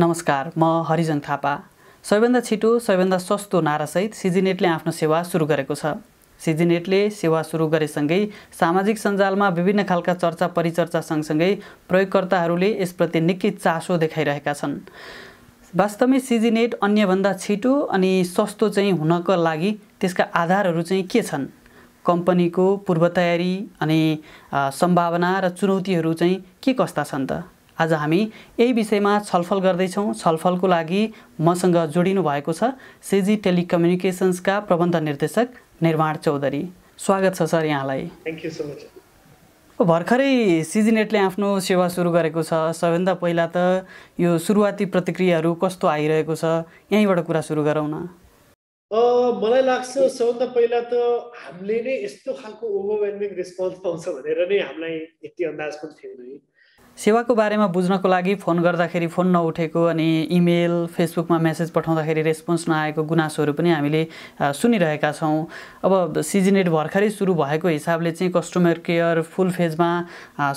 नमस्कार, म हरिजन थापा। सबैभन्दा छिटो सबैभन्दा सस्तो नारासहित सिजिनेटले आफ्नो सेवा सुरु गरेको छ। सिजिनेटले सेवा सुरु गरेसँगै सामाजिक सञ्जालमा विभिन्न खालका चर्चा परिचर्चा सँगसँगै प्रयोगकर्ताहरूले यसप्रति निकै चासो देखाइरहेका छन्। वास्तवमै सिजिनेट अन्यभन्दा छिटो अनि सस्तो चाहिँ हुनको लागि त्यसका आधारहरू चाहिँ के छन्? कम्पनीको पूर्वतयारी अनि सम्भावना र चुनौतीहरू चाहिँ के कस्ता छन् त? आज हामी यही विषयमा छलफल गर्दैछौँ। छलफलको लागि मसँग जोडिनु भएको छ सिजी टेलिकम्युनिकेसन्सका प्रबन्ध निर्देशक निर्माण चौधरी। स्वागत छ सर यहाँलाई। Thank you so much. भर्खरै सिजिनेटले आफ्नो सेवा सुरु गरेको छ। सबैभन्दा पहिला त यो सुरुवाती प्रतिक्रियाहरू कस्तो आइरहेको छ, यहीँबाट कुरा सुरु गरौँ न। मलाई लाग्छ सबभन्दा पहिला त हामीले नै यस्तो खालको ओभरवेल्मिङ रिस्पोन्स पाउँछ भनेर नै हामीलाई यति अन्दाज पनि थिएन है। सेवाको बारेमा बुझ्नको लागि फोन गर्दाखेरि फोन नउठेको अनि इमेल फेसबुकमा मेसेज पठाउँदाखेरि रेस्पोन्स नआएको गुनासोहरू पनि हामीले सुनिरहेका छौँ। अब सिजिनेट भर्खरै सुरु भएको हिसाबले चाहिँ कस्टमर केयर फुल फेजमा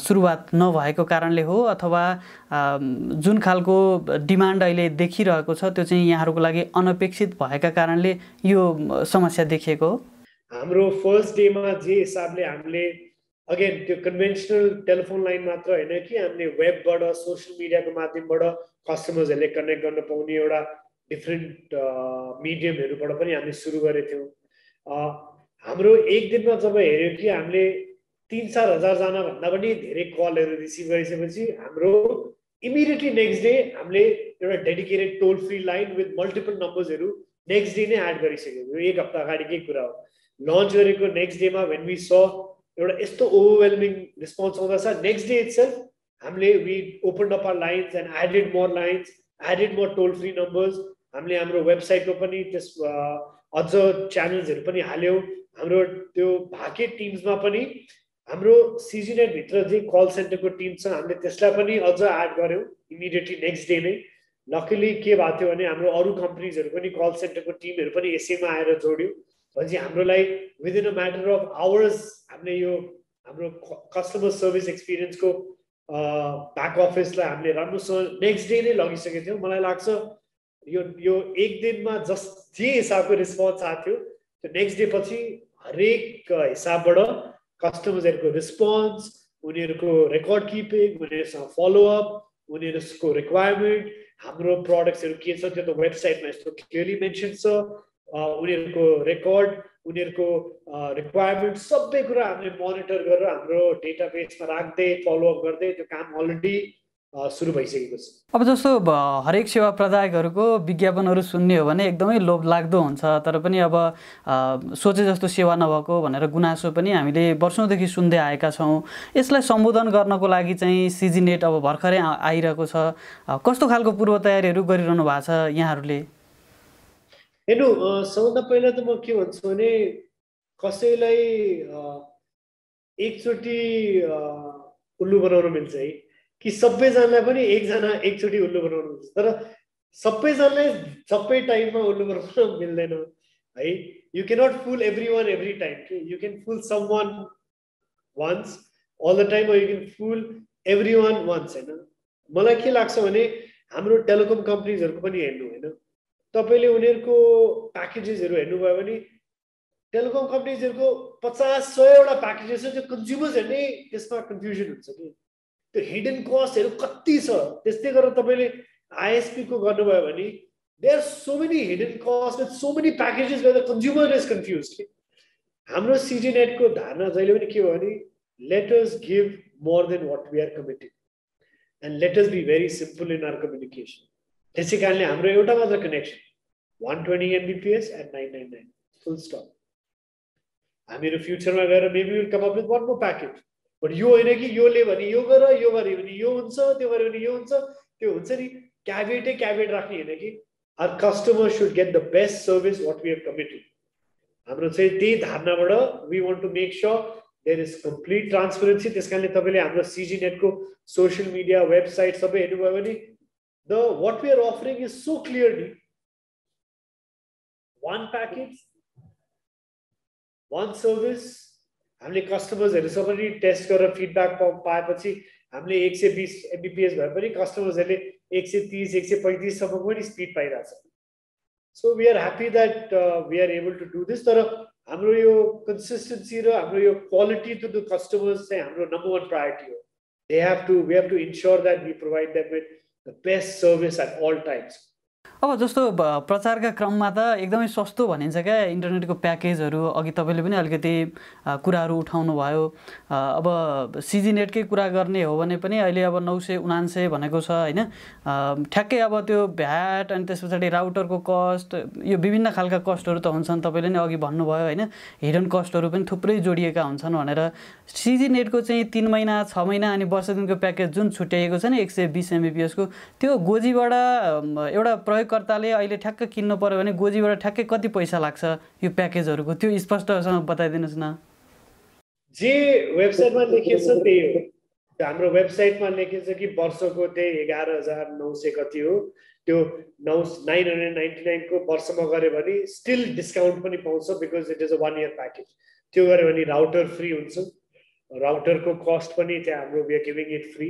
सुरुवात नभएको कारणले हो अथवा जुन खालको डिमान्ड अहिले देखिरहेको छ त्यो चाहिँ यहाँहरूको लागि अनपेक्षित भएका कारणले यो समस्या देखिएको हो? हाम्रो फर्स्ट डेमा जे हिसाबले हामीले अगेन त्यो कन्भेन्सनल टेलिफोन लाइन मात्र होइन कि हामीले वेबबाट सोसियल मिडियाको माध्यमबाट कस्टमर्सहरूले कनेक्ट गर्न पाउने एउटा डिफ्रेन्ट मिडियमहरूबाट पनि हामीले सुरु गरेको थियौँ। हाम्रो एक दिनमा जब हेऱ्यौँ कि हामीले 3-4 हजारजना भन्दा पनि धेरै कलहरू रिसिभ गरिसकेपछि हाम्रो इमिडिएटली नेक्स्ट डे हामीले एउटा dedicated toll free line with multiple नम्बर्सहरू नेक्स्ट डे नै एड गरिसक्यौँ। यो एक हप्ता अगाडिकै कुरा हो। लन्च गरेको नेक्स्ट डेमा व्हेन वी सॉ एउटा यस्तो ओभरवेल्मिङ रिस्पोन्स आउँदा छ, नेक्स्ट डे इटसेल्फ हामीले we opened up our lines and added more lines, added more toll free numbers. हामीले हाम्रो वेबसाइटमा पनि त्यस अझ च्यानल्सहरू पनि हाल्यौँ। हाम्रो त्यो भाके टिम्समा पनि हाम्रो सिजिनेटभित्र जे कल सेन्टरको टिम छ हामीले त्यसलाई पनि अझ एड गऱ्यौँ इमिडिएटली नेक्स्ट डे नै। लकिली के भएको थियो भने हाम्रो अरू कम्पनीजहरू पनि कल सेन्टरको टिमहरू पनि यसैमा आएर जोड्यो। भनेपछि हाम्रोलाई within a matter of hours हामीले यो हाम्रो कस्टमर सर्भिस एक्सपिरियन्सको ब्याक अफिसलाई हामीले राम्रोसँग नेक्स्ट डे नै लगिसकेको थियौँ। मलाई लाग्छ यो एक दिनमा जे हिसाबको रिस्पोन्स आएको थियो त्यो नेक्स्ट डे पछि हरेक हिसाबबाट कस्टमर्सहरूको रिस्पोन्स, उनीहरूको रेकर्ड किपिङ, उनीहरूसँग फलोअप, उनीहरूको रिक्वायरमेन्ट, हाम्रो प्रडक्ट्सहरू के छ त्यो त वेबसाइटमा यस्तो क्लियरली मेन्सन छ। उनीहरूको रेकर्ड, उनीहरूको रिक्वायरमेन्ट सबै कुरा हामीले मोनिटर गरेर हाम्रो डेटाबेसमा राख्दै फलोअप गर्दै त्यो काम अलरेडी सुरु भइसकेको छ। अब जस्तो हरेक सेवा प्रदायकहरूको विज्ञापनहरू सुन्ने हो भने एकदमै लोभ लाग्दो हुन्छ, तर पनि अब सोचे जस्तो सेवा नभएको भनेर गुनासो पनि हामीले वर्षौँदेखि सुन्दै आएका छौँ। यसलाई सम्बोधन गर्नको लागि चाहिँ सिजिनेट अब भर्खरै आइरहेको छ। कस्तो खालको पूर्व तयारीहरू गरिरहनु भएको छ यहाँहरूले? हेर्नु, सबभन्दा पहिला त म के भन्छु भने कसैलाई एकचोटि उल्लु बनाउन मिल्छ है कि सबैजनालाई पनि एकजना एकचोटि उल्लु बनाउन मिल्छ, तर सबैजनालाई सबै टाइममा उल्लु बनाउन मिल्दैन है। You cannot fool everyone every time कि you can fool someone once all the time, you can fool everyone once होइन। मलाई के लाग्छ भने हाम्रो टेलिकम कम्पनीजहरूको पनि हेर्नु होइन, तपाईँले उनीहरूको प्याकेजेसहरू हेर्नुभयो भने टेलिकम कम्पनीजहरूको 50-100वटा प्याकेजेस छ, त्यो कन्ज्युमर्सहरू नै त्यसमा कन्फ्युजन हुन्छ कि त्यो हिडन कस्टहरू कति छ। त्यस्तै गरेर तपाईँले आइएसपीको गर्नुभयो भने there are so many hidden cost with so many packages where the consumer is confuse कि। हाम्रो सिजिनेटको धारणा जहिले पनि के हो भने let us give more than what we are committed and let us be very simple in our communication. त्यसै कारणले हाम्रो एउटा मात्र connection 120 Mbps at 999 full stop. हामीहरू फ्युचरमा गएर maybe will come up with one more package, but यो होइन कि योले भने यो गर, यो गऱ्यो भने यो हुन्छ, त्यो गऱ्यो भने यो हुन्छ। त्यो हुन्छ नि क्याभेट राख्ने होइन कि our customer should get the best service what we have committed. हाम्रो चाहिँ त्यही धारणाबाट we want to make sure there is complete transparency. त्यस कारणले तपाईँले हाम्रो सिजिनेटको सोसियल मिडिया वेबसाइट सबै हेर्नुभयो भने what we are offering is so clearly one package, one service, हामीले कस्टमर्सहरुसँग पनि टेस्ट गरेर फिडब्याक पाएपछि हामीले 120 mbps भए पनि कस्टमर्सहरुले 130 135 सम्मको पनि स्पिड पाइरहेछ so we are happy that we are able to do this तर हाम्रो यो कन्सिस्टेन्सी र हाम्रो यो क्वालिटी टु द कस्टमर्स चाहिँ हाम्रो नम्बर 1 प्रायोरिटी हो we have to ensure that we provide them with the best service at all times. अब जस्तो प्रचारका क्रममा त एकदमै सस्तो भनिन्छ क्या इन्टरनेटको प्याकेजहरू अघि तपाईले पनि अलिकति कुराहरू उठाउनु भयो अब सिजी नेटकै कुरा गर्ने हो भने पनि अहिले अब 999 भनेको छ हैन ठ्याक्कै अब त्यो भ्याट अनि त्यसपछि राउटरको कस्ट यो विभिन्न खालका कस्टहरू त हुन्छन् तपाईले नै अघि भन्नुभयो हैन हिडन कस्टहरू पनि थुप्रै जोडिएका हुन्छन् भनेर सिजी नेटको चाहिँ 3 महिना 6 महिना अनि वर्ष दिनको प्याकेज जुन छुट्याएको छ नि 120 mbps को त्यो गोजीबाट एउटा प्रयोगकर्ताले अहिले ठ्याक्क किन्नु पर्यो भने गोजीबाट ठ्याक्कै कति पैसा लाग्छ यो प्याकेजहरुको त्यो स्पष्टसँग बताइदिनुस् न जे वेबसाइटमा लेखिएको छ त्यही हो हाम्रो वेबसाइटमा लेखिएको छ कि वर्षको त्यही 11900 कति हो त्यो 999 को वर्षमा गरे भने स्टिल डिस्काउन्ट पनि पाउँछ because it is a 1 year package त्यो गरे भने राउटर फ्री हुन्छ राउटरको कस्ट पनि त्यहाँ हाम्रो we are giving it free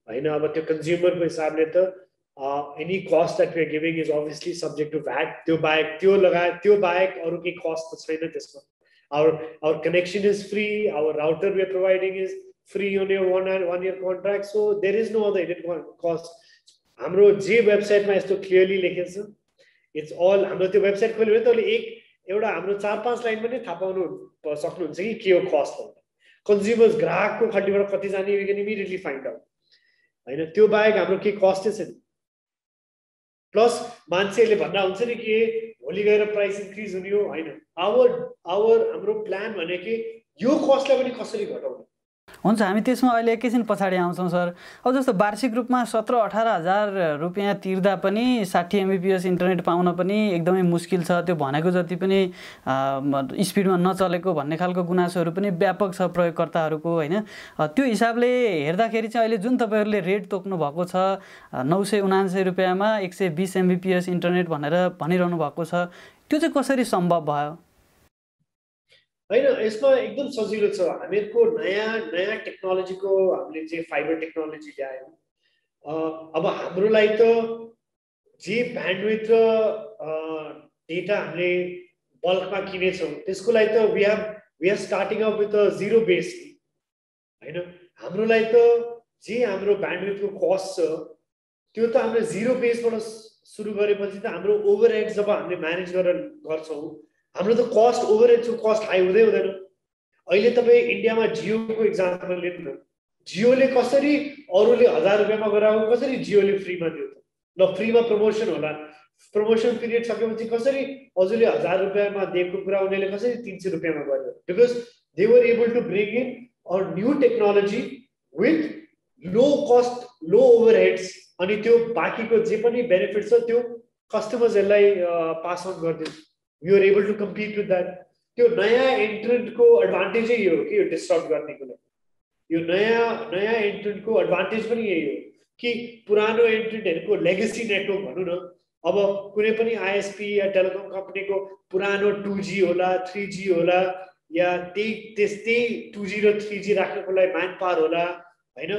हैन अब त्यो कन्ज्युमरको हिसाबले त any cost that we are giving is obviously subject to VAT त्यो बाहेक अरु के कस्ट त छैन त्यसमा our connection is free our router we are providing is free on your one year contract so there is no other hidden cost हाम्रो जे वेबसाइटमा यस्तो क्लियरली लेखेको छ इट्स अल हाम्रो त्यो वेबसाइट खोल्यो भने तपाईले एउटा हाम्रो 4-5 लाइन पनि थाहा पाउनु सक्नुहुन्छ कि के हो कस्ट कन्ज्युमर्स ग्राहकको खड्डीबाट कति जाने we can immediately find out हैन त्यो बाहेक हाम्रो के कस्ट छैन प्लस मान्छेले भन्दा हुन्छ नि कि भोलि गएर प्राइस इन्क्रिज हुने हो हैन हाम्रो प्लान भने कि यो कस्टलाई पनि कसरी घटाउने हुन्छ हामी त्यसमा अहिले एकैछिन पछाडी आउँछौं सर अब जस्तो वार्षिक रूपमा 17-18 हजार रुपैयाँ तिर्दा पनि 60 mbps इन्टरनेट पाउन पनि एकदमै मुस्किल छ त्यो भनेको जति पनि स्पिडमा नचलेको भन्ने खालको गुनासोहरू पनि व्यापक छ प्रयोगकर्ताहरूको हैन त्यो हिसाबले हेर्दाखेरि चाहिँ अहिले जुन तपाईहरुले रेट तोक्नु भएको छ 999 रुपैयाँमा 120 mbps इन्टरनेट भनेर भनिरहनु भएको छ त्यो चाहिँ कसरी सम्भव भयो हैन यसमा एकदम सजिलो छ हामीहरुको नयाँ टेक्नोलोजीको हामीले जे फाइबर टेक्नोलोजी ल्यायौं अब हाम्रोलाई त जे ब्यान्डविड्थ र डेटा हामीले बल्कमा किनेछौं त्यसको लागि त we are starting up with a zero base हैन हाम्रोलाई त जे हाम्रो ब्यान्डविड्थको कस्ट छ त्यो त हामीले जीरो बेसबाट सुरु गरेपछि त हाम्रो ओभरहेड जब हामीले म्यानेज गरेर गर्छौं हाम्रो त कस्ट ओभरहेडको कस्ट हाई हुँदैन अहिले तपाई इन्डियामा जियोको एक्जाम्पल लिनु न जियोले कसरी अरूले 1000 रुपैयाँमा गराएको कसरी जियोले फ्रीमा दियो त ल फ्रीमा प्रमोसन होला प्रमोसन पिरियड सकेपछि कसरी अझले 1000 रुपैयाँमा दिएको कुरा उनीले कसरी 300 रुपैयाँमा गर्यो because they were able to bring in a new technology with low cost low overheads अनि त्यो बाकीको जे पनि बेनिफिट छ त्यो कस्टमर्सहरुलाई पास अन गर्दिन्छ we are able to compete with that त्यो नयाँ एन्ट्रेन्ट को एडभान्टेज यही हो कि यो डिस्टर्ब गर्नेको लागि यो नयाँ एन्ट्रेन्ट को एडभान्टेज पनि यही हो कि पुरानो एन्ट्रेन्टहरुको लेगेसी नेटवर्क भनौं न अब कुनै पनि आईएसपी या टेलिकम कम्पनीको पुरानो 2G होला 3G होला या त्यस्तै 2G र 3G राख्नको लागि म्यान पावर होला हैन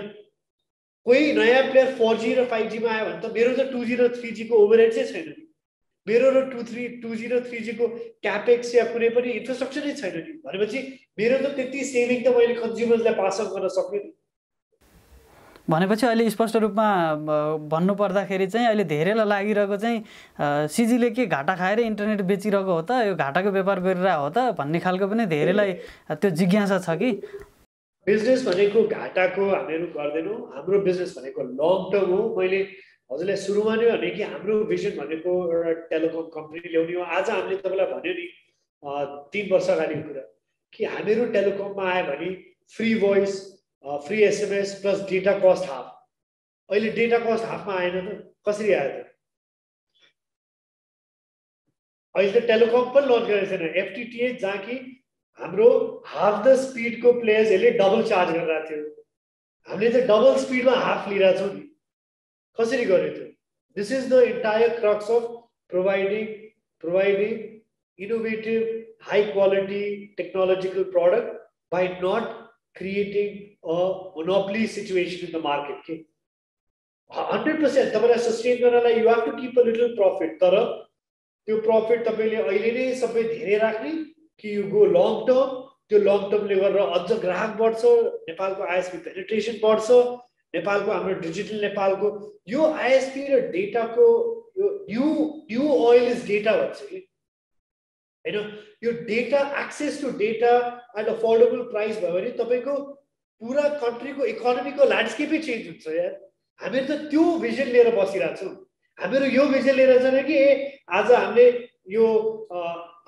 कोही नयाँ प्लेयर 4G र 5G मा आयो भने त मेरो त 2G र 3G को ओभरहेड चाहिँ छैन मेरो र 2G र 3G को क्यापेक्स या कुनै पनि इन्फ्रास्ट्रक्चर नै छैन नि भनेपछि मेरो त त्यति सेभिङ त मैले कन्ज्युमर्सलाई पास अन गर्न सक्ने भनेपछि अहिले स्पष्ट रूपमा भन्नु पर्दाखेरि चाहिँ अहिले धेरैलाई लागिरहेको चाहिँ सिजीले के घाटा खाएर इन्टरनेट बेचिरहेको हो त यो घाटाको व्यापार गरिरहेको हो त भन्ने खालको पनि धेरैलाई त्यो जिज्ञासा छ कि बिजनेस भनेको घाटाको हामीहरु गर्दैनौं हाम्रो बिजनेस भनेको लङ टर्म हो मैले हजुरले सुरुमा नै भने कि हाम्रो भिजन भनेको एउटा टेलिकम कम्पनी ल्याउने हो आज हामीले तपाईलाई भन्यो नि 3 वर्ष अगाडिको कुरा कि हामीहरु टेलिकममा आए भने free voice free SMS plus data cost half अहिले डेटा कस्ट हाफमा आएन त कसरी आयो त अहिले त टेलिकम पनि लन्च गरेको छैन एफटीटीएच जहाँ कि हाम्रो हाफ द स्पिडको प्लेयर्सहरुले डबल चार्ज गरिरहेको थियो हामीले त डबल स्पिडमा हाफ लिइरहेको छौं नि कसरी गर्यो त्यो this is the entire crux of providing innovative high quality technological product by not creating a monopoly situation in the market. Okay? 100% तपाईलाई सस्टेन गर्नलाई you have to keep a little profit. तर त्यो profit तपाईले अहिले नै सबै धेरै राख्ने कि you go long term. त्यो long term ले गरेर अझ ग्राहक बढ्छ, नेपालको ISP penetration बढ्छ, नेपालको हाम्रो डिजिटल नेपालको यो ISP र डेटाको यो new oil is data भन्छ कि हैन यो data access to data at affordable price भयो भने तपाईको पुरा कन्ट्रीको इकोनोमीको ल्यान्डस्केपै चेन्ज हुन्छ यार हामीहरु त त्यो भिजन लिएर बसिरहेको छौं हामीहरु यो भिजन लिएर छैन कि आज हामीले यो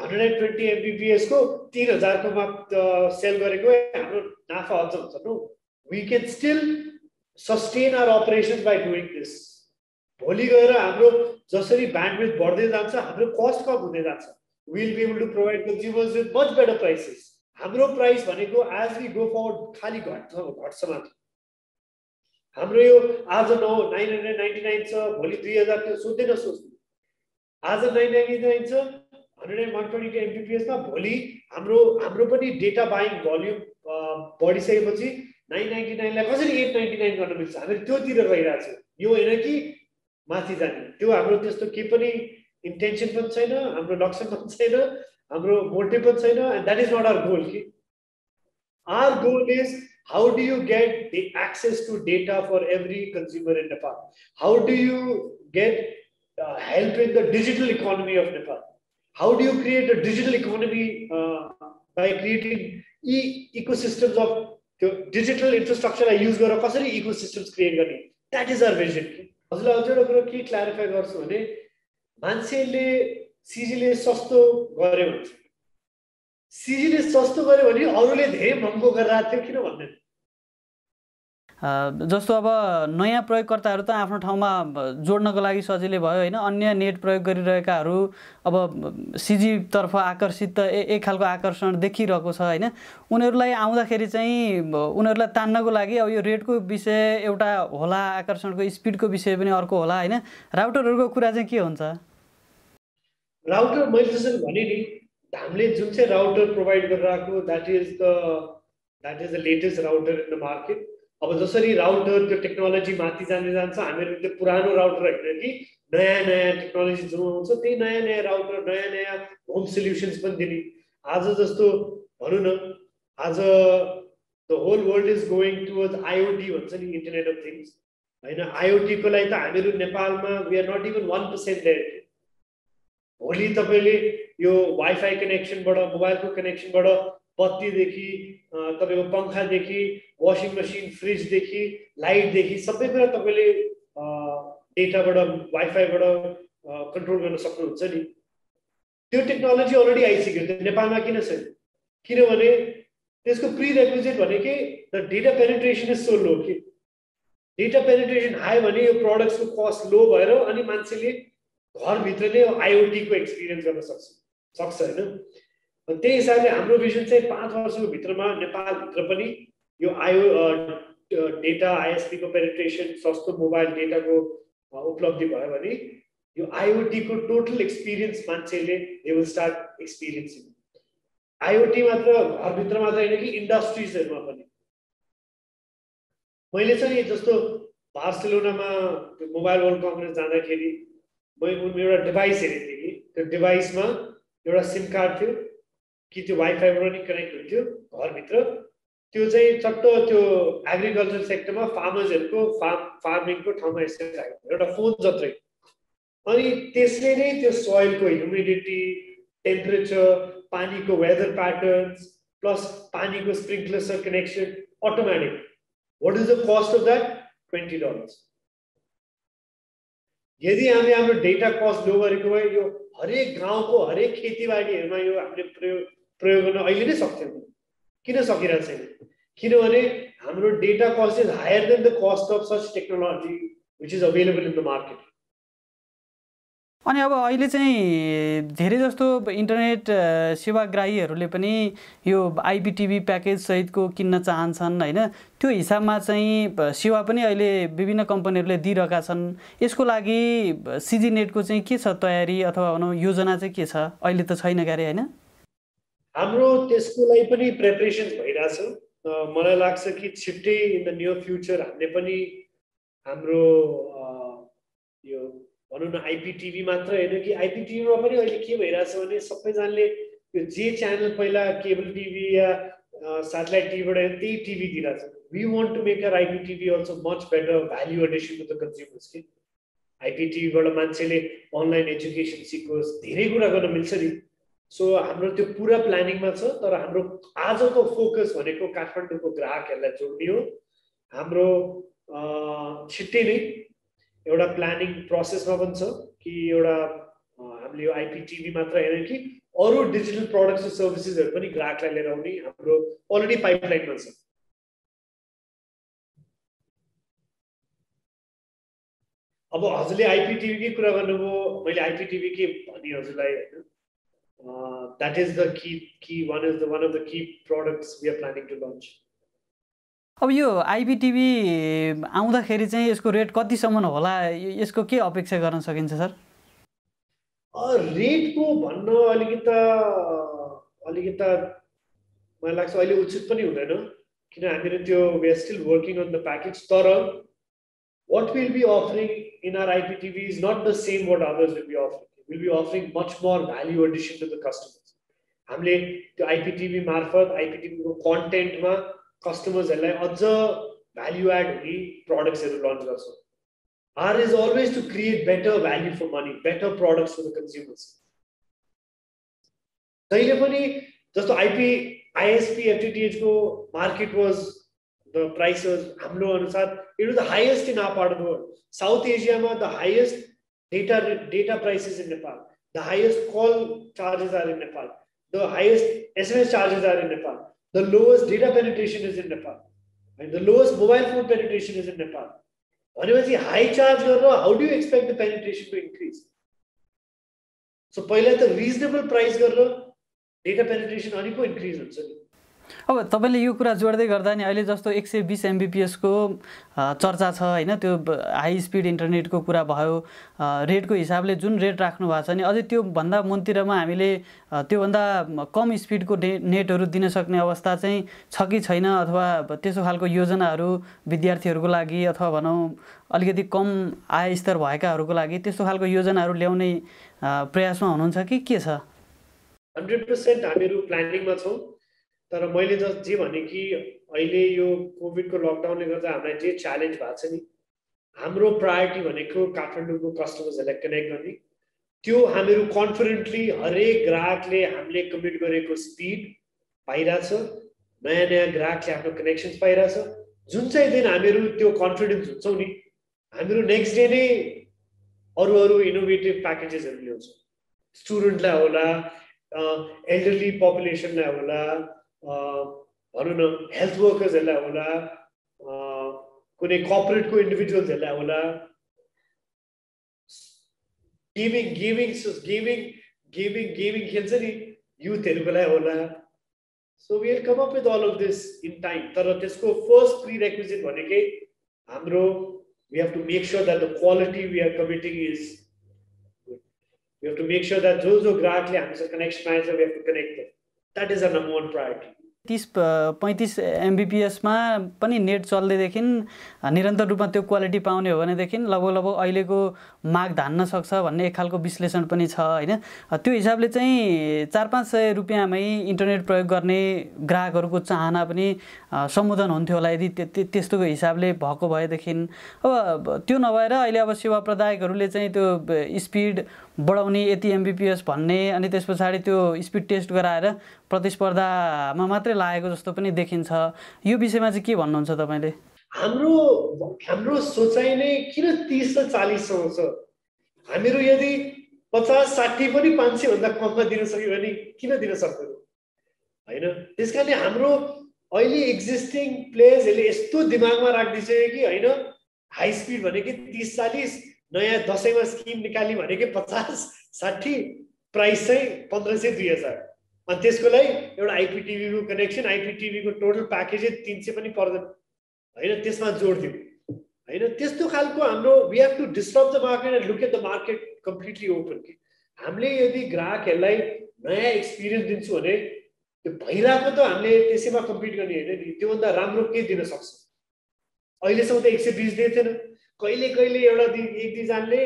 120 Mbps को 3000 को मा सेल गरेको हाम्रो नाफा अझ हुन्छ no we can still sustain our operations by doing this भोलि गएर हाम्रो जसरी ब्यान्डविड्थ बढ्दै जान्छ हाम्रो कस्ट कम हुँदै जान्छ we'll be able to provide consumers with much better prices हाम्रो प्राइस भनेको as we go forward खाली घट्छ मात्र हाम्रो यो आज 999 छ भोलि 2000 त्यो सोध्दै नसोच्नु आज 999 छ 120 Mbps मा भोलि हाम्रो पनि डेटा बाइङ भोल्युम बढिसकेपछि 999 लाई कसरी 899 गर्न मिल्छ हामी त्योतिर गइरहेको छौं यो हैन कि माथि जाने त्यो हाम्रो त्यस्तो के पनि intention पनि छैन हाम्रो लक्ष्य पनि छैन हाम्रो मोटिभ पनि छैन and that is not our goal ki our goal is how do you get the access to data for every consumer in Nepal how do you get help in the digital economy of Nepal how do you create a digital economy by creating ecosystems of digital infrastructure I use गरेर कसरी ecosystems create गर्ने that is our vision हजुरलाई अझ एउटा कुरा के clarify गर्छु भने मान्छेले सिजीले सस्तो गर्यो भन्छ सिजीले सस्तो गर्यो भने अरूले धेरै महँगो गरिरहेको थियो किन भन्दैन जस्तो अब नयाँ प्रयोगकर्ताहरू त आफ्नो ठाउँमा जोड्नको लागि सजिलै भयो हैन अन्य नेट प्रयोग गरिरहेकाहरू अब सिजी तर्फ आकर्षित त एक खालको आकर्षण देखिरहेको छ हैन उनीहरुलाई आउँदाखेरि चाहिँ उनीहरुलाई तान्नको लागि अब यो रेटको विषय एउटा होला आकर्षणको स्पिडको विषय पनि अर्को होला हैन राउटरहरुको कुरा चाहिँ के हुन्छ राउटर मैले जसरी भने नि हामीले जुन चाहिँ राउटर प्रोवाइड गरिरहेको that is the latest router in the market अब जसरी राउटर त्यो टेक्नोलोजी माथि जान्छ हामीहरु त्यो पुरानो राउटर हैन कि नयाँ टेक्नोलोजी जुन हुन्छ त्यही नयाँ राउटर नयाँ होम सल्युशन्स पनि दिने आज जस्तो भनौं न आज the whole world is going towards IoT भन्छ नि इन्टरनेट अफ थिंग्स हैन आईओटी को लागि त हामीहरु नेपालमा we are not even 1% there भोलि तपाईले यो वाइफाई कनेक्सनबाट मोबाइलको कनेक्सनबाट बत्ती देखि तपाईको पंखा देखि वाशिङ मशिन फ्रिज देखि लाइट देखि सबै कुरा तपाईले डेटाबाट वाइफाईबाट कन्ट्रोल गर्न सक्नुहुन्छ नि त्यो टेक्नोलोजी अलरेडी आइसक्यो त्यो नेपालमा किन छैन किनभने त्यसको प्री रिक्विजिट भनेकै the data penetration is so low कि डेटा पेनिट्रेसन हाई भने यो प्रोडक्ट्सको कस्ट लो भएर अनि मान्छेले घर भित्र नै आईओटी को एक्सपीरियन्स गर्न सक्छ हैन त्यही हिसाबले हाम्रो भिजन चाहिँ 5 वर्षको भित्रमा नेपाल भित्र पनि यो डेटा आईएसपी को पेनिट्रेसन सस्तो मोबाइल डेटा को उपलब्धि भयो भने यो आईओटी को टोटल एक्सपीरियन्स मान्छेले दे विल स्टार्ट एक्सपीरियन्सिङ आईओटी मात्र घर भित्र मात्र हैन कि इन्डस्ट्रीजहरुमा पनि मैले चाहिँ जस्तो बार्सिलोनामा मोबाइल वर्ल्ड कन्फरेन्स जाँदाखेरि मैले एउटा डिभाइस हेरेको थिएँ कि त्यो डिभाइसमा एउटा सिम कार्ड थियो कि त्यो वाइफाईबाट नि कनेक्ट हुन्थ्यो घर भित्र त्यो चाहिँ चट्ट त्यो एग्रिकल्चर सेक्टरमा फार्मर्सहरुको फार्मिङको ठाउँमा यसरी राखेको एउटा फोन जत्रै अनि त्यसले नै त्यो सोइलको ह्युमिडिटी टेम्परेचर पानीको वेदर प्याटर्न्स प्लस पानीको sprinkler connection automatic what is the cost of that $20 यदि हामीले हाम्रो डेटा कस्ट लो गरेको भए यो हरेक गाउँको हरेक खेतीबारीहरुमा यो हामीले प्रयोग गर्न अहिले नै सक्थ्यौं किन सकिरहेको छैन किनभने हाम्रो data cost is higher than the cost of such technology which is available in the market अनि अब अहिले चाहिँ धेरै जस्तो इन्टरनेट सेवाग्राहीहरूले पनि यो आईपीटीभी प्याकेज सहितको किन्न चाहन्छन् हैन त्यो हिसाबमा चाहिँ सेवा पनि अहिले विभिन्न कम्पनीहरूले दिइरहेका छन् यसको लागि सिजी नेटको चाहिँ के छ तयारी अथवा भनौं योजना चाहिँ के छ अहिले त छैन गरे हैन हाम्रो त्यसको लागि पनि प्रिपरेसन्स भइरहेछ। मलाई लाग्छ कि छिट्टै इन द नियर फ्युचर हामीले पनि हाम्रो यो भनौँ न आइपीटिभी मात्र होइन कि आइपीटिभीमा पनि अहिले के भइरहेछ भने सबैजनाले यो जे च्यानल पहिला केबल टिभी या स्याटेलाइट टिभीबाट त्यही टिभी दिइरहेछ। We want to make our IPTV also much better value addition to the consumers कि आइपीटिभीबाट मान्छेले अनलाइन एजुकेसन सिकोस्, धेरै कुरा गर्न मिल्छ नि। सो हाम्रो त्यो पुरा प्लानिङमा छ। तर हाम्रो आजको फोकस भनेको काठमाडौँको ग्राहकहरूलाई जोड्ने हो। हाम्रो छिट्टै नै एउटा प्लानिङ प्रोसेसमा पनि छ कि एउटा हामीले यो आइपीटिभी मात्र होइन कि अरू डिजिटल प्रडक्ट्स र सर्भिसेसहरू पनि ग्राहकलाई लिएर आउने हाम्रो अलरेडी पाइपलाइनमा छ। अब हजुरले आइपीटिभीकै कुरा गर्नुभयो, मैले आइपीटिभीकै भने हजुरलाई होइन, that is the key one of the key products we are planning to launch. अब यो आइपीटिभी आउँदाखेरि चाहिँ यसको रेट कतिसम्म होला, यसको के अपेक्षा गर्न सकिन्छ सर? रेटको भन्न अलिकता मलाई लाग्छ अहिले उचित पनि हुँदैन, किन हामीहरू त्यो we are still working on the package. तर what we'll be offering in our IPTV is not the same what others will be offering. We'll be offering much more value addition to the customers. हामीले त्यो आइपीटिभी मार्फत आइपीटिभीको कन्टेन्टमा कस्टमर्सहरूलाई अझ value add हुने प्रडक्ट्सहरू launch गर्छौँ। Our is always to create better value for money, better products for the consumers. जहिले पनि जस्तो आइएसपी एफटीटीएचको मार्केट वाज the prices हाम्रो अनुसार it was the highest in our part of the world. South Asia ma the highest data prices in Nepal, the highest call charges are in Nepal, the highest SMS charges are in Nepal, the lowest data penetration is in Nepal, and the lowest mobile phone penetration is in Nepal. भनेपछि high charge गरेर how do you expect the penetration to increase? So पहिला त reasonable price गरेर data penetration अनि पो increase हुन्छ नि। अब तपाईँले यो कुरा जोड्दै गर्दा नि अहिले जस्तो 120 MBPS को चर्चा छ होइन, त्यो हाई स्पिड इन्टरनेटको कुरा भयो, रेटको हिसाबले जुन रेट राख्नु भएको छ नि अझै त्यो भन्दा मुनतिरमा हामीले त्योभन्दा कम स्पिडको नेटहरू दिन सक्ने अवस्था चाहिँ छ कि छैन, अथवा त्यसो खालको योजनाहरू विद्यार्थीहरूको लागि अथवा भनौँ अलिकति कम आय स्तर भएकाहरूको लागि त्यस्तो खालको योजनाहरू ल्याउने प्रयासमा हुनुहुन्छ कि के छ? 100% हामीहरू प्लानिङमा छौँ। तर मैले जे भने कि अहिले यो कोभिडको लकडाउनले गर्दा हामीलाई जे च्यालेन्ज भएको छ नि, हाम्रो प्रायोरिटी भनेको काठमाडौँको कस्टमर्सहरूलाई कनेक्ट गर्ने। त्यो हामीहरू कन्फिडेन्टली हरेक ग्राहकले हामीले कमिट गरेको स्पिड पाइरहेछ, नयाँ नयाँ ग्राहकले आफ्नो कनेक्सन्स पाइरहेछ। जुन चाहिँ दिन हामीहरू त्यो कन्फिडेन्स हुन्छौँ नि, हामीहरू नेक्स्ट डे नै अरू इनोभेटिभ प्याकेजेसहरू ल्याउँछौँ। स्टुडेन्टलाई होला, एल्डरली पपुलेसनलाई होला, भनौँ न हेल्थ वर्कर्सहरूलाई होला, कुनै कर्पोरेटको इन्डिभिजुअल्सहरूलाई होला, गेमिङ खेल्छ नि युथहरूको लागि होला। So we will come up with all of this in time. तर त्यसको फर्स्ट प्रिरेक्विजिट भनेकै हाम्रो we have to make sure that the quality we are committing is good. We have to make sure that जो ग्राहकले हामीसँग connection आएछ we have to connect them. That is a number 1 priority. 30-35 MBPS-मा पनि net चल्दैदेखि निरन्तर रूपमा त्यो quality पाउने हो भनेदेखि लगभग अहिलेको माग धान्न सक्छ भन्ने एक खालको विश्लेषण पनि छ होइन। त्यो हिसाबले चाहिँ 400-500 रुपियाँमै इन्टरनेट प्रयोग गर्ने ग्राहकहरूको चाहना पनि सम्बोधन हुन्थ्यो होला यदि त्यस्तोको हिसाबले भएको भएदेखि। अब त्यो नभएर अहिले अब सेवा प्रदायकहरूले चाहिँ त्यो स्पिड बढाउने यति MBPS भन्ने अनि त्यस पछाडि त्यो स्पिड टेस्ट गराएर प्रतिस्पर्धामा मात्रै लागेको जस्तो पनि देखिन्छ। यो विषयमा चाहिँ के भन्नुहुन्छ तपाईँले? हाम्रो सोचाइ नै किन 30 र 40 सम्म छ? हामीहरू यदि 50-60 पनि 500 भन्दा कममा दिन सक्यो भने किन दिन सक्दैन हैन? त्यसकारणले हाम्रो अहिले एक्जिस्टिङ प्लेयर्सहरूले यस्तो दिमागमा राख्दिसक्यो कि हैन हाई स्पिड भनेकै 30-40, नयाँ दशैंमा स्किम निकाल्ने भनेकै 50-60, प्राइस चाहिँ 1500-2000। अनि त्यसको लागि एउटा आइपीटिभीको कनेक्सन, आइपीटिभीको टोटल प्याकेजै 300 पनि पर्दैन हैन, त्यसमा जोड दिउँ हैन। त्यस्तो खालको हाम्रो we have to disturb the market and look at the market completely open. कि हामीले यदि ग्राहकहरूलाई नयाँ एक्सपिरियन्स दिन्छु भने त्यो भइरहेको त हामीले त्यसैमा कम्पिट गर्ने होइन नि, त्योभन्दा राम्रो के दिन सक्छ? अहिलेसम्म त 120 दिएको थिएन, कहिले कहिले एउटा दिन एक दुईजनाले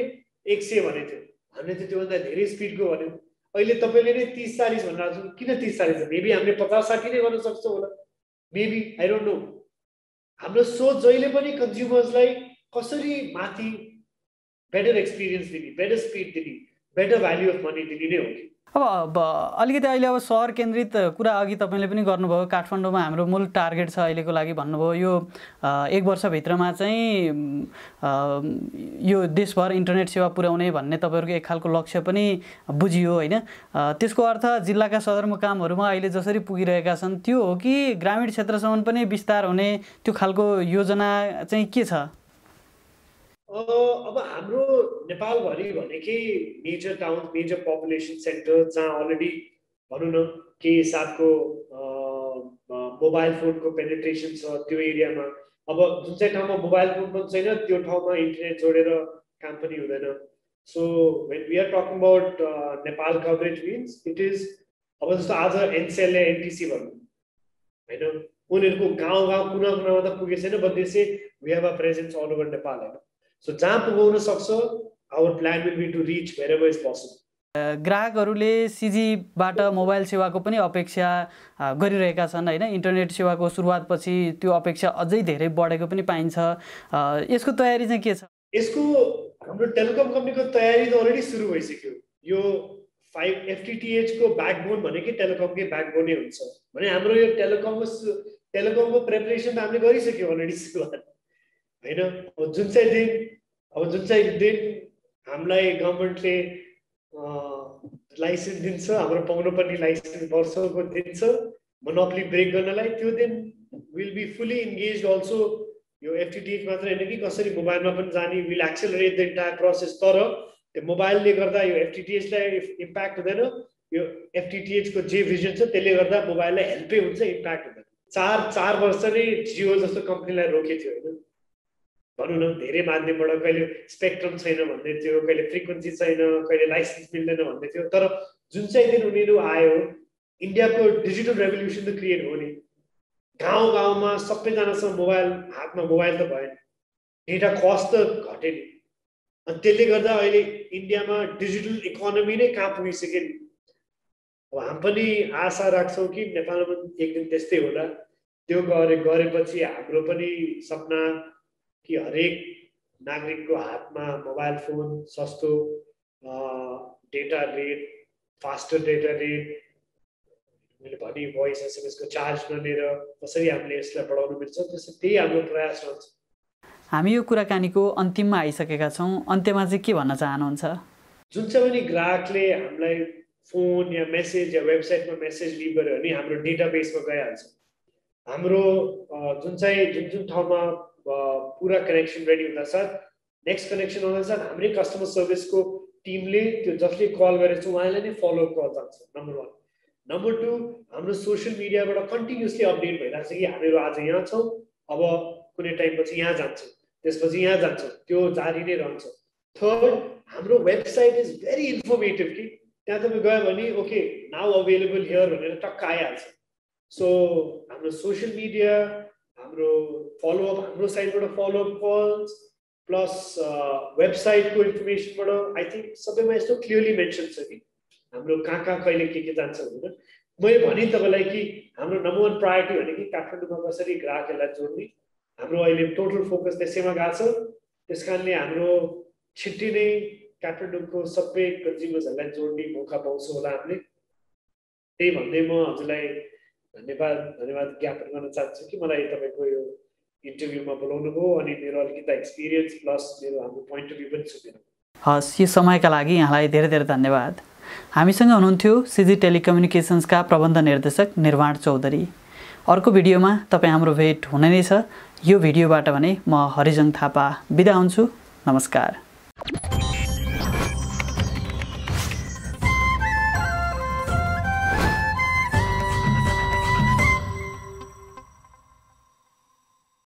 100 भनेको थियो, हामीले त त्योभन्दा धेरै स्पिडको भन्यो। अहिले तपाईँले नै 30-40 भनिरहेको छु, किन 30-40? मेबी हामीले 50-60 नै गर्न सक्छौँ होला, मेबी, आई डोन्ट नो। हाम्रो सोच जहिले पनि कन्ज्युमर्सलाई कसरी माथि बेटर एक्सपिरियन्स दिने, बेटर स्पिड दिने, बेटर भ्याल्यू अफ मनी दिने नै हो कि। अब अलिकति अहिले अब सहर केन्द्रित कुरा अघि तपाईँले पनि गर्नुभयो। काठमाडौँमा हाम्रो मूल टार्गेट छ अहिलेको लागि भन्नुभयो, यो 1 वर्षभित्रमा चाहिँ यो देशभर इन्टरनेट सेवा पुर्याउने भन्ने तपाईँहरूको एक खालको लक्ष्य पनि बुझियो होइन? त्यसको अर्थ जिल्लाका सदरमुकामहरूमा अहिले जसरी पुगिरहेका छन् त्यो हो कि ग्रामीण क्षेत्रसम्म पनि विस्तार हुने त्यो खालको योजना चाहिँ के छ? अब हाम्रो नेपालभरि भनेकै major town, major population center जहाँ अलरेडी भनौँ न केही हिसाबको मोबाइल फोनको पेनिट्रेसन छ त्यो एरियामा। अब जुन चाहिँ ठाउँमा मोबाइल फोन पनि छैन त्यो ठाउँमा इन्टरनेट जोडेर काम पनि हुँदैन। So when we are talking about Nepal coverage means it is, अब जस्तो आज एनसेल एनटिसी भन्नु होइन, उनीहरूको गाउँ कुना कुनामा त पुगेको छैन, but they say we have a presence all over Nepal होइन। सो जहाँ पुगाउन सक्छ our plan will be to reach wherever is possible. ग्राहकहरूले सिजीबाट मोबाइल सेवाको पनि अपेक्षा गरिरहेका छन् होइन? इन्टरनेट सेवाको सुरुवातपछि त्यो अपेक्षा अझै धेरै बढेको पनि पाइन्छ। यसको तयारी चाहिँ के छ? यसको हाम्रो टेलिकम कम्पनीको तयारी त अलरेडी सुरु भइसक्यो। यो 5 FTTH को ब्याकबोन भनेकै टेलिकमकै ब्याकबोनै हुन्छ भने हाम्रो यो टेलिकमको प्रिपरेसन त हामीले गरिसक्यो अलरेडी सुरुवात होइन। जुन चाहिँ दिन हामीलाई गभर्मेन्टले लाइसेन्स दिन्छ, हाम्रो पाउनुपर्ने लाइसेन्स वर्षको दिन्छ मोनोपोली ब्रेक गर्नलाई, त्यो दिन will be fully engage also. यो FTTH मात्र होइन कि कसरी मोबाइलमा पनि जाने, will accelerate the entire process. तर त्यो मोबाइलले गर्दा यो FTTHलाई इम्प्याक्ट हुँदैन, यो FTTH को जे भिजन छ त्यसले गर्दा मोबाइललाई हेल्पै हुन्छ, इम्प्याक्ट हुँदैन। 4 वर्ष नै जियो जस्तो कम्पनीलाई रोकेको थियो होइन, भनौँ न धेरै माध्यमबाट, कहिले स्पेक्ट्रम छैन भन्दै थियो, कहिले फ्रिक्वेन्सी छैन, कहिले लाइसेन्स मिल्दैन भन्दै थियो। तर जुन चाहिँ दिन उनीहरू आयो, इन्डियाको डिजिटल रेभोल्युसन त क्रिएट हो नि। गाउँमा सबैजनासँग मोबाइल, हातमा मोबाइल त भयो, डेटा कस्ट त घट्यो नि, अनि त्यसले गर्दा अहिले इन्डियामा डिजिटल इकोनोमी नै कहाँ पुगिसक्यो नि। अब हामी पनि आशा राख्छौँ कि नेपालमा पनि एक दिन त्यस्तै होला। त्यो गरेपछि हाम्रो पनि सपना कि हरेक नागरिकको हातमा मोबाइल फोन, सस्तो data rate, faster data rate, मैले भने भोइस SMS को चार्ज नलिएर कसरी हामीले यसलाई बढाउन मिल्छ, त्यही हाम्रो प्रयास रहन्छ। हामी यो कुराकानीको अन्तिममा आइसकेका छौँ। अन्त्यमा चाहिँ के भन्न चाहनुहुन्छ? जुन चाहिँ पनि ग्राहकले हामीलाई फोन या मेसेज या वेबसाइटमा मेसेज लिभ गर्यो भने हाम्रो डेटाबेसमा गइहाल्छ। हाम्रो जुन ठाउँमा पुरा कनेक्सन रेडी हुँदा साथ नेक्स्ट कनेक्सन आउँदा साथ हाम्रै कस्टमर सर्भिसको टिमले त्यो जसले कल गरेछ उहाँलाई नै फलोअप कल जान्छ, नम्बर 1। नम्बर 2, हाम्रो सोसियल मिडियाबाट कन्टिन्युसली अपडेट भइरहेको छ कि हामीहरू आज यहाँ छौँ, अब कुनै टाइमपछि यहाँ जान्छौँ, त्यसपछि यहाँ जान्छौँ, त्यो जारी नै रहन्छ। 3rd, हाम्रो वेबसाइट इज भेरी इन्फर्मेटिभ कि त्यहाँ तपाईँ गयो भने ओके नाउ अवेलेबल हियर भनेर टक्क आइहाल्छ। सो हाम्रो सोसियल मिडिया, हाम्रो फलोअप, हाम्रो साइडबाट फलोअप कल्स प्लस वेबसाइटको इन्फर्मेसनबाट आई थिङ्क सबैमा यस्तो क्लियरली मेन्सन छ कि हाम्रो कहाँ कहिले के जान्छ भनेर। मैले भने तपाईँलाई कि हाम्रो नम्बर 1 प्रायोरिटी भनेको काठमाडौँमा कसरी ग्राहकहरूलाई जोड्ने, हाम्रो अहिले टोटल फोकस त्यसैमा गएको छ। त्यस कारणले हाम्रो छिट्टै नै काठमाडौँको सबै कन्ज्युमर्सहरूलाई जोड्ने मौका पाउँछौँ होला हामीले। त्यही भन्दै म हजुरलाई धन्यवाद ज्ञापन गर्न चाहन्छु कि मलाई तपाईँको यो इन्टरभ्यूमा बोलाउनु भयो अनि मेरो अलिकति एक्सपिरियन्स प्लस मेरो हाम्रो पोइन्ट अफ भ्यू पनि सुनिनु। हस्, यो समयका लागि यहाँलाई धेरै धेरै धन्यवाद। हामीसँग हुनुहुन्थ्यो सिजी टेलिकम्युनिकेसन्सका प्रबन्ध निर्देशक निर्वाण चौधरी। अर्को भिडियोमा तपाईँ हाम्रो भेट हुने नै छ। यो भिडियोबाट भने म हरिजन थापा बिदा हुन्छु। नमस्कार।